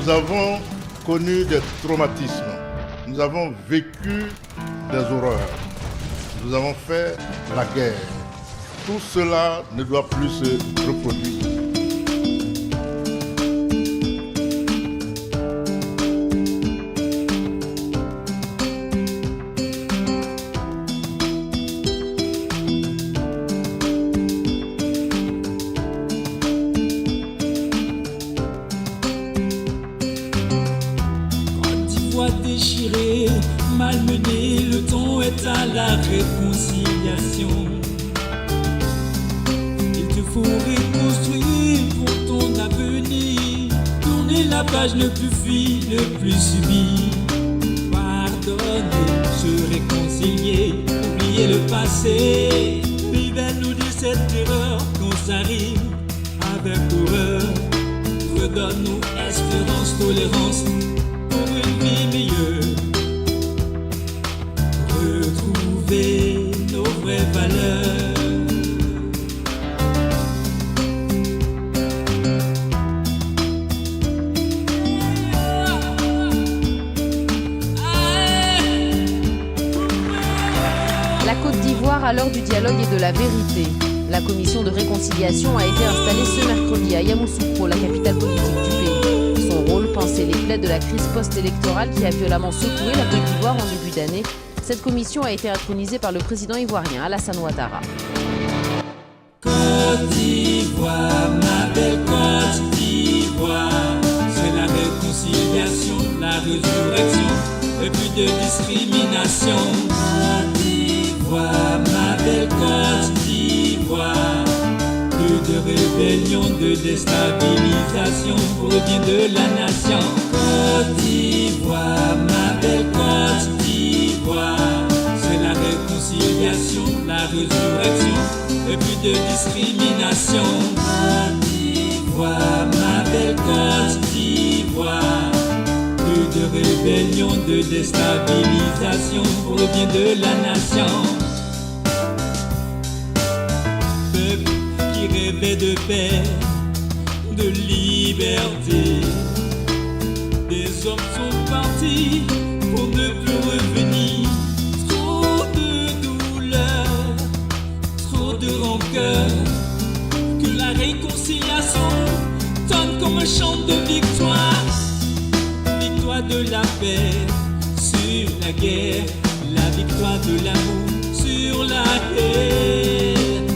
Nous avons connu des traumatismes, nous avons vécu des horreurs, nous avons fait la guerre. Tout cela ne doit plus se reproduire. Déchiré, malmené, le temps est à la réconciliation. Il te faut reconstruire pour ton avenir. Tourner la page, ne plus fuir, ne plus subir. Pardonner, se réconcilier, oublier le passé. Libère-nous de cette erreur quand ça arrive avec horreur. Redonne-nous espérance, tolérance pour une vie meilleure. Retrouver nos vraies valeurs. La Côte d'Ivoire à l'heure du dialogue et de la vérité. La commission de réconciliation a été installée ce mercredi à Yamoussoukro, la capitale politique du pays. Son rôle, pincer les plaies de la crise post-électorale qui a violemment secoué la Côte d'Ivoire en début d'année. Cette commission a été intronisée par le président ivoirien Alassane Ouattara. Côte d'Ivoire, ma belle Côte d'Ivoire, c'est la réconciliation, la résurrection, et plus de discrimination. Côte d'Ivoire, ma belle Côte d'Ivoire, plus de rébellion, de déstabilisation pour le bien de la nation. Côte d'Ivoire, ma belle Côte d'Ivoire, c'est la réconciliation, la résurrection, et plus de discrimination. Côte d'Ivoire, ma belle Côte d'Ivoire, plus de rébellion, de déstabilisation pour le bien de la nation. Peuple qui rêvait de paix, de liberté, des hommes sont partis pour ne plus revenir. Trop de douleur, trop de rancœur, que la réconciliation donne comme un chant de victoire. Victoire de la paix sur la guerre, la victoire de l'amour sur la haine.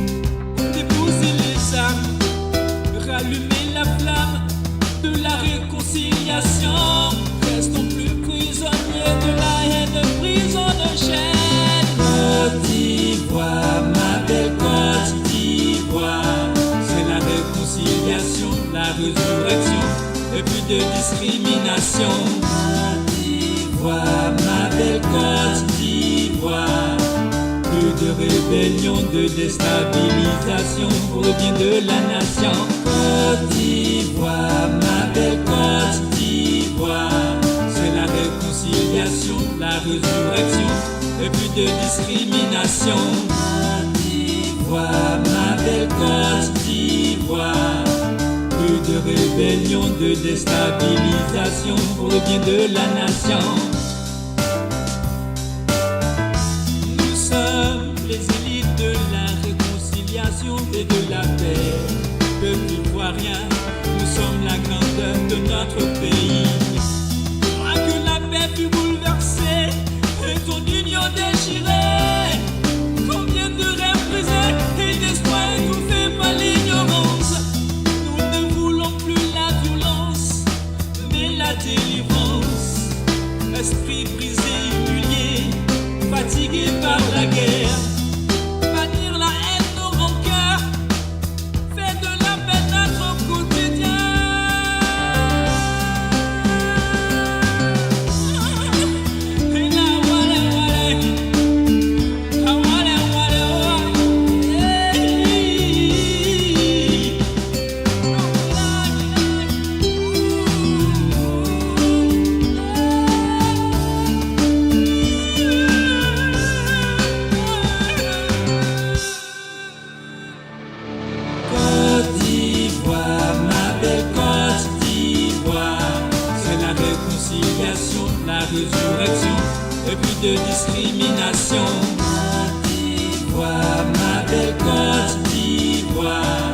Déposer les armes, rallumer la flamme de la réconciliation. Restons plus prisonniers de la haine, prison de chaîne. Côte d'Ivoire, ma belle Côte d'Ivoire, c'est la réconciliation, la résurrection, et plus de discrimination. Côte d'Ivoire, ma belle Côte d'Ivoire, plus de rébellion, de déstabilisation pour le bien de la nation. Côte d'Ivoire, ma belle Côte d'Ivoire, c'est la réconciliation, la résurrection, et plus de discrimination. Côte d'Ivoire, ma belle Côte d'Ivoire, plus de rébellion, de déstabilisation pour le bien de la nation. Nous sommes les élites de la réconciliation et de la paix. Peuple ivoirien, nous sommes la grandeur de notre pays. Moi que la paix fut bouleversée et ton union déchirée, combien de rêves brisés et d'espoir étouffés par l'ignorance. Nous ne voulons plus la violence, mais la délivrance. Esprit brisé, humilié, fatigué par la guerre. Bannir la haine, nos rancœurs, fait de la paix notre quotidien. Et là, wale, wale. Ah, wale, wale, oh. réconciliation, la résurrection, et plus de discrimination. Côte d'Ivoire, ma belle Côte d'Ivoire,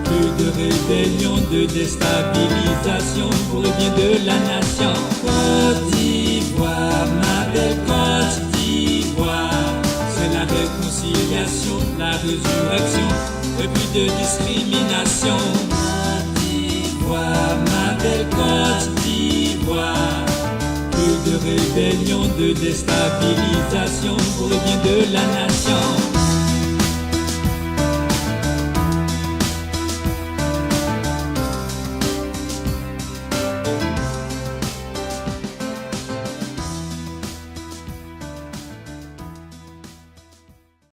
plus de rébellion, de déstabilisation pour le bien de la nation. Côte d'Ivoire, ma belle Côte d'Ivoire, c'est la réconciliation, la résurrection, et plus de discrimination. Côte d'Ivoire, ma belle Côte d'Ivoire, plus de rébellion, de déstabilisation pour le bien de la nation.